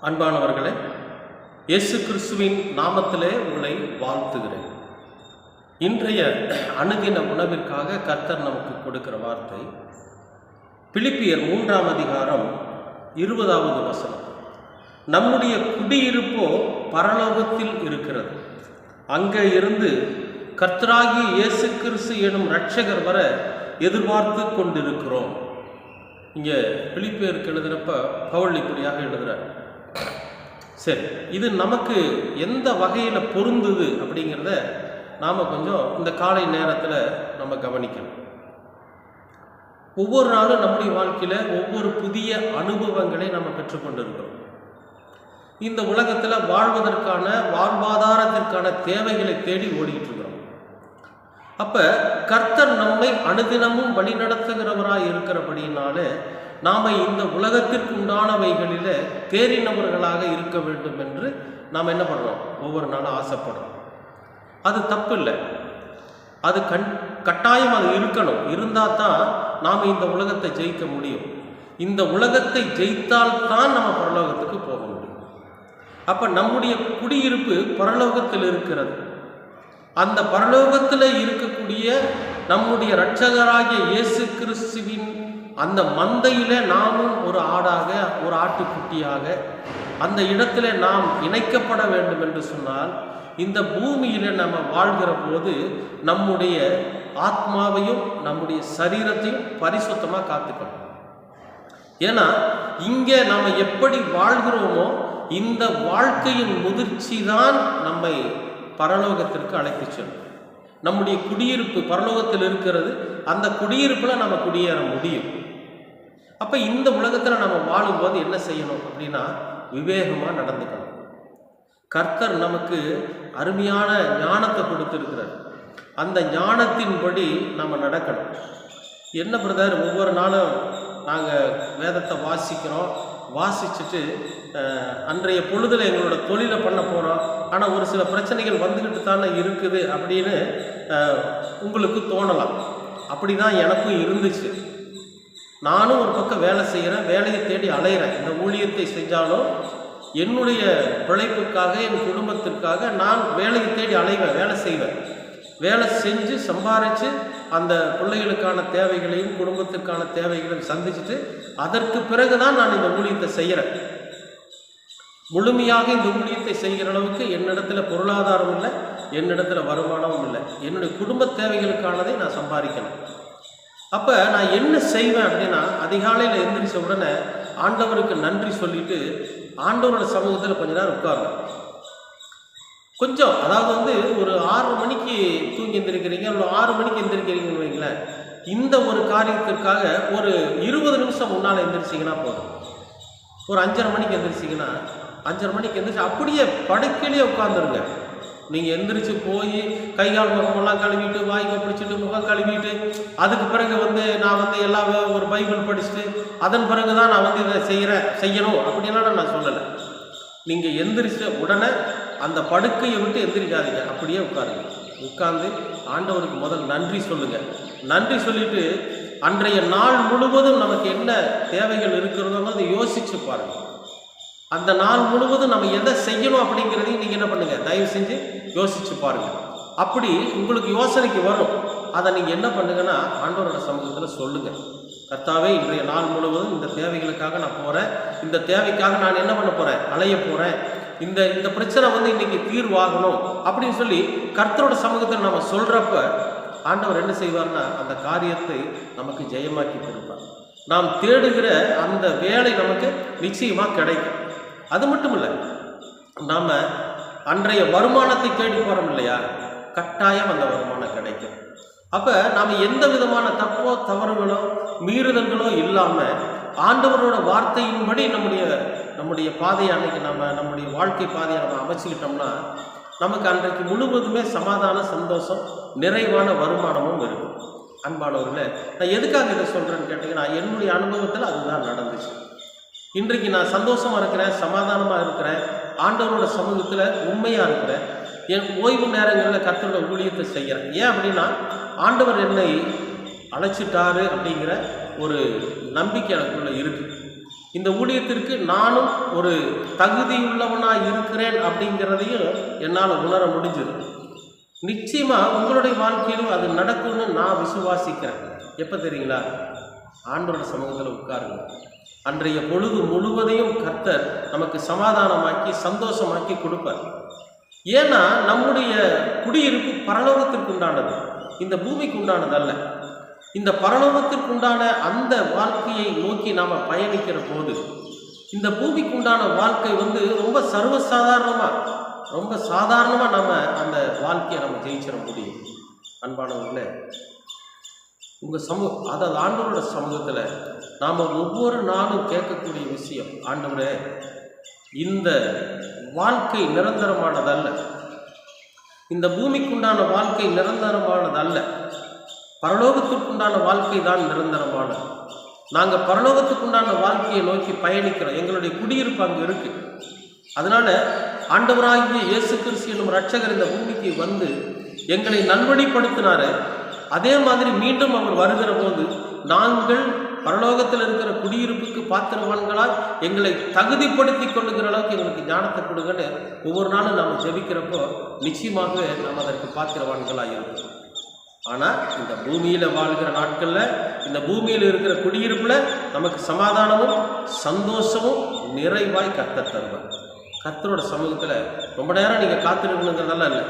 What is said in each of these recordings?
அன்பானவர்களே, இயேசு கிறிஸ்துவின் நாமத்திலே உங்களை வாழ்த்துகிறேன். இன்றைய அனுதின உணவிற்காக கர்த்தர் நமக்கு கொடுக்கிற வார்த்தை பிலிப்பியர் 3ஆம் அதிகாரம் 20வது வசனம். நம்முடைய குடியிருப்போ பரலோகத்தில் இருக்கிறது, அங்கே இருந்து கர்த்தராகிய இயேசு கிறிஸ்து எனும் இரட்சகர் வர எதிர்பார்த்து கொண்டிருக்கிறோம். இங்கே பிலிப்பியருக்கு எழுதுகிறப்ப பவுல் இப்படியாக எழுதுகிறார். சரி, இது நமக்கு எந்த வகையில் பொருந்துது அப்படிங்கிறத நாம் கொஞ்சம் இந்த காலை நேரத்தில் நம்ம கவனிக்கணும். ஒவ்வொரு நாளும் நம்முடைய வாழ்க்கையில் ஒவ்வொரு புதிய அனுபவங்களை நம்ம பெற்றுக்கொண்டிருக்கிறோம். இந்த உலகத்தில் வாழ்வதற்கான வாழ்வாதாரத்திற்கான தேவைகளை தேடி ஓடிக்கிட்டு இருக்கிறோம். அப்போ கர்த்தர் நம்மை அனுதினமும் வழிநடத்துகிறவராய் இருக்கிறபடினாலே நாம் இந்த உலகத்திற்கு உண்டானவைகளில் தேறினவர்களாக இருக்க வேண்டும் என்று நாம் என்ன பண்ணுறோம்? ஒவ்வொரு நாளும் ஆசைப்படுறோம். அது தப்பு இல்லை, அது கட்டாயம் அது இருக்கணும். இருந்தால் தான் நாம் இந்த உலகத்தை ஜெயிக்க முடியும். இந்த உலகத்தை ஜெயித்தால்தான் நம்ம பரலோகத்துக்கு போக முடியும். அப்போ நம்முடைய குடியிருப்பு பரலோகத்தில் இருக்கிறது. அந்த பரலோகத்தில் இருக்கக்கூடிய நம்முடைய இரட்சகராகிய இயேசு கிறிஸ்துவின் அந்த மந்தையில நாமும் ஒரு ஆடாக, ஒரு ஆட்டுக்குட்டியாக அந்த இடத்துல நாம் இணைக்கப்பட வேண்டும் என்று சொன்னால், இந்த பூமியில நம்ம வாழ்கிற போது நம்முடைய ஆத்மாவையும் நம்முடைய சரீரத்தையும் பரிசுத்தமாக காத்துக்கணும். ஏன்னா இங்கே நாம் எப்படி வாழ்கிறோமோ இந்த வாழ்க்கையின் முதிர்ச்சி தான் நம்மை பரலோகத்திற்கு அழைத்து செல்லும். நம்முடைய குடியிருப்பு பரலோகத்தில் இருக்கிறது. அந்த குடியிருப்பில் நம்ம குடியேற முடியும். அப்போ இந்த உலகத்தில் நம்ம வாழும்போது என்ன செய்யணும் அப்படின்னா, விவேகமாக நடந்துக்கணும். கர்த்தர் நமக்கு அருமையான ஞானத்தை கொடுத்துருக்கிறார். அந்த ஞானத்தின்படி நம்ம நடக்கணும். என்ன பிரதர், ஒவ்வொரு நாளும் நாங்கள் வேதத்தை வாசிக்கிறோம், வாசிச்சுட்டு அன்றைய பொழுதில் எங்களோட தொழிலை பண்ண போகிறோம், ஆனால் ஒரு சில பிரச்சனைகள் வந்துக்கிட்டு தானே இருக்குது அப்படின்னு உங்களுக்கு தோணலாம். அப்படி தான் எனக்கும் இருந்துச்சு. நானும் ஒரு பக்கம் வேலை செய்கிறேன், வேலையை தேடி அலைகிறேன். இந்த ஊழியத்தை செஞ்சாலும் என்னுடைய பிழைப்புக்காக, என் குடும்பத்திற்காக நான் வேலையை தேடி அலைவேன், வேலை செய்வேன். வேலை செஞ்சு சம்பாரித்து அந்த பிள்ளைகளுக்கான தேவைகளையும் குடும்பத்திற்கான தேவைகளையும் சந்திச்சுட்டு அதற்கு பிறகு தான் நான் இந்த ஊழியத்தை செய்கிறேன். முழுமையாக இந்த ஊழியத்தை செய்கிற அளவுக்கு என்னிடத்தில் பொருளாதாரம் இல்லை, என்னிடத்தில் வருமானமும் இல்லை. என்னுடைய குடும்ப தேவைகளுக்கானதை நான் சம்பாதிக்கணும். அப்போ நான் என்ன செய்வேன் அப்படின்னா, அதிகாலையில் எந்திரிச்ச உடனே ஆண்டவருக்கு நன்றி சொல்லிட்டு ஆண்டவரோட சமூகத்தில் கொஞ்ச நேரம் உட்காருவேன். கொஞ்சம், அதாவது ஒரு 6 மணிக்கு தூங்கி எந்திரிக்கிறீங்க, ஒரு 6 மணிக்கு எந்திரிக்கிறீங்கன்னு வைங்களேன். இந்த ஒரு காரியத்திற்காக ஒரு 20 நிமிஷம் முன்னால் எந்திரிச்சிங்கன்னா போதும். ஒரு 5:30 மணிக்கு எந்திரிச்சிங்கன்னா 5:30 மணிக்கு எந்திரிச்சு அப்படியே படுக்கையிலேயே உட்காந்துருங்க. நீங்கள் எந்திரிச்சு போய் கை கால் முகமெல்லாம் கழுவிட்டு, வாய்க்கு பிடிச்சிட்டு, முகம் கழுவிட்டு, அதுக்கு பிறகு நான் எல்லா ஒரு பைபிள் படிச்சுட்டு அதன் பிறகு தான் நான் இதை செய்யணும் அப்படின்லாம் நான் சொல்லலை. நீங்கள் எந்திரிச்ச உடனே அந்த படுக்கையை விட்டு எந்திரிக்காதீங்க, அப்படியே உட்காருங்க. உட்கார்ந்து ஆண்டவருக்கு முதல் நன்றி சொல்லுங்கள். நன்றி சொல்லிட்டு அன்றைய நாள் முழுவதும் நமக்கு என்ன தேவைகள் இருக்கிறதோ அதை யோசிச்சு பாருங்கள். அந்த நாள் முழுவதும் நம்ம எதை செய்யணும் அப்படிங்கிறதையும் நீங்கள் என்ன பண்ணுங்கள், தயவு செஞ்சு யோசிச்சு பாருங்கள். அப்படி உங்களுக்கு யோசனைக்கு வரும். அதை நீங்கள் என்ன பண்ணுங்கன்னா, ஆண்டவரோட சமூகத்தில் சொல்லுங்கள். கர்த்தாவே, இன்றைய நாள் முழுவதும் இந்த தேவைகளுக்காக நான் போகிறேன், இந்த தேவைக்காக நான் என்ன பண்ண போகிறேன், அலைய போகிறேன், இந்த பிரச்சனை இன்றைக்கி தீர்வாகணும் அப்படின்னு சொல்லி கர்த்தரோட சமூகத்தில் நம்ம சொல்கிறப்ப ஆண்டவர் என்ன செய்வார்னா, அந்த காரியத்தை நமக்கு ஜெயமாக்கி கொடுப்பார். நாம் தேடுகிற அந்த வேலை நமக்கு நிச்சயமாக கிடைக்கும். அது மட்டும் இல்லை, நாம் அன்றைய வருமானத்தை தேடி போகிறோம் இல்லையா, கட்டாயம் அந்த வருமானம் கிடைக்கும். அப்போ நாம் எந்த விதமான தப்போ தவறுகளோ மீறுதல்களோ இல்லாமல் ஆண்டவரோட வார்த்தையின்படி நம்முடைய பாதையை அன்னைக்கு நம்முடைய வாழ்க்கை பாதையை நம்ம அமைச்சிக்கிட்டோம்னா நமக்கு அன்றைக்கு முழுவதுமே சமாதான, சந்தோஷம், நிறைவான வருமானமும் இருக்கும். அன்பானவர்களே, நான் எதுக்காக இதை சொல்கிறேன்னு கேட்டிங்கன்னா, என்னுடைய அனுபவத்தில் அதுதான் நடந்துச்சு. இன்றைக்கு நான் சந்தோஷமாக இருக்கிறேன், சமாதானமாக இருக்கிறேன், ஆண்டவரோட சமூகத்தில் உண்மையாக இருக்கிறேன். என் ஓய்வு நேரங்களில் கர்த்தரோட ஊழியத்தை செய்கிறேன். ஏன் அப்படின்னா, ஆண்டவர் என்னை அழைச்சிட்டாரு அப்படிங்கிற ஒரு நம்பிக்கை எனக்குள்ளே இருக்குது. இந்த ஊழியத்திற்கு நானும் ஒரு தகுதியுள்ளவனாக இருக்கிறேன் அப்படிங்கிறதையும் என்னால் உணர முடிஞ்சது. நிச்சயமாக உங்களுடைய வாழ்க்கையிலும் அது நடக்கும்னு நான் விசுவாசிக்கிறேன். எப்போ தெரியுங்களா? ஆண்டவரோட சமூகத்தில் உட்காருங்க. அன்றைய பொழுது முழுவதையும் கர்த்தர் நமக்கு சமாதானமாக்கி சந்தோஷமாக்கி கொடுப்பார். ஏன்னா நம்முடைய குடியிருப்பு பரலோகத்திற்கு உண்டானது, இந்த பூமிக்கு உண்டானது அல்ல. இந்த பரலோகத்திற்கு உண்டான அந்த வாழ்க்கையை நோக்கி நாம் பயணிக்கிற போது இந்த பூமிக்கு உண்டான வாழ்க்கை ரொம்ப ரொம்ப சாதாரணமாக நம்ம அந்த வாழ்க்கையை நம்ம ஜெயிச்சிட முடியும். அன்பானவர்களே, உங்கள் அதாவது ஆண்டவரோட சமூகத்தில் நாம் ஒவ்வொரு நாளும் கேட்கக்கூடிய விஷயம், ஆண்டவரே, இந்த வாழ்க்கை நிரந்தரமானதல்ல, இந்த பூமிக்குண்டான வாழ்க்கை நிரந்தரமானதல்ல, பரலோகத்திற்குண்டான வாழ்க்கை தான் நிரந்தரமானது. நாங்கள் பரலோகத்துக்குண்டான வாழ்க்கையை நோக்கி பயணிக்கிறோம். எங்களுடைய குடியிருப்பு அங்கே இருக்கு. அதனால ஆண்டவராகிய இயேசு கிறிஸ்து என்னும் இரட்சகர் இந்த பூமிக்கு வந்து எங்களை நல்வழிப்படுத்தினாரு. அதே மாதிரி மீண்டும் அவர் வருகிற போது நாங்கள் பரலோகத்தில் இருக்கிற குடியிருப்புக்கு பாத்திரவான்களால் எங்களை தகுதிப்படுத்தி கொள்ளுகிற அளவுக்கு எங்களுக்கு ஞானத்தை கொடுங்கன்னு ஒவ்வொரு நாளும் நாம் ஜெபிக்கிறப்போ நிச்சயமாகவே நாம் அதற்கு பாத்திரவான்களாக இருக்கோம். ஆனால் இந்த பூமியில் வாழ்கிற நாட்களில் இந்த பூமியில் இருக்கிற குடியிருப்பில் நமக்கு சமாதானமும் சந்தோஷமும் நிறைவாய் கர்த்தர் தருவார். கர்த்தரோட சமூகத்தில் ரொம்ப நேரம் நீங்கள் காத்திருக்கணுங்கிறதெல்லாம் இல்லை.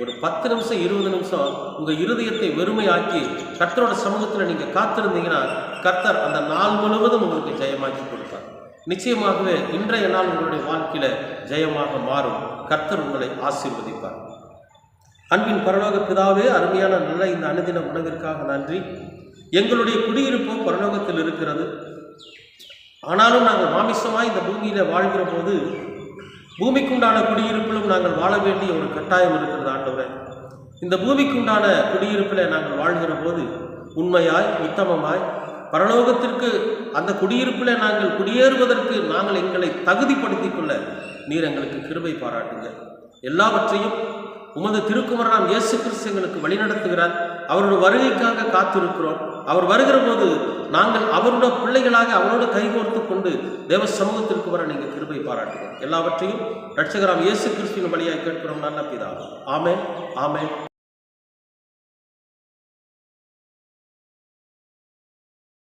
ஒரு 10 நிமிஷம் 20 நிமிஷம் உங்கள் இருதயத்தை வெறுமையாக்கி கர்த்தரோட சமூகத்தில் நீங்கள் காத்திருந்தீங்கன்னா கர்த்தர் அந்த நாள் முழுவதும் உங்களுக்கு ஜெயமாக்கி கொடுப்பார். நிச்சயமாகவே இன்றைய நாள் உங்களுடைய வாழ்க்கையில் ஜெயமாக மாறும். கர்த்தர் உங்களை ஆசீர்வதிப்பார். அன்பின் பரலோக பிதாவே, அருமையான நல்ல இந்த அனுதின உணவிற்காக நன்றி. எங்களுடைய குடியிருப்பு பரலோகத்தில் இருக்கிறது. ஆனாலும் நாங்கள் மாமிசமாக இந்த பூமியில் வாழ்கிற போது பூமிக்குண்டான குடியிருப்பிலும் நாங்கள் வாழ வேண்டிய ஒரு கட்டாயம் இருக்கிறது. ஆண்டவரே, இந்த பூமிக்குண்டான குடியிருப்பில் நாங்கள் வாழ்கிற போது உண்மையாய் உத்தமமாய் பரலோகத்திற்கு அந்த குடியிருப்பில் நாங்கள் குடியேறுவதற்கு நாங்கள் எங்களை தகுதிப்படுத்திக் கொள்ள நீர் எங்களுக்கு கிருபை பாராட்டுங்க. எல்லாவற்றையும் உமது திருக்குமாரனாம் இயேசு கிறிஸ்து எங்களுக்கு வழிநடத்துகிறார். அவருடைய வருகைக்காக காத்திருக்கிறோம். அவர் வருகிற போது நாங்கள் அவருடைய பிள்ளைகளாக அவரோடு கைகோர்த்து கொண்டு தேவ சமூகத்திற்கு வர நீங்கள் கிருபை பாராட்டுகிறோம். எல்லாவற்றையும் இரட்சகராம் இயேசு கிறிஸ்துவின் வழியாக கேட்கிறோம் நல்ல பிதாவே. ஆமென், ஆமென்.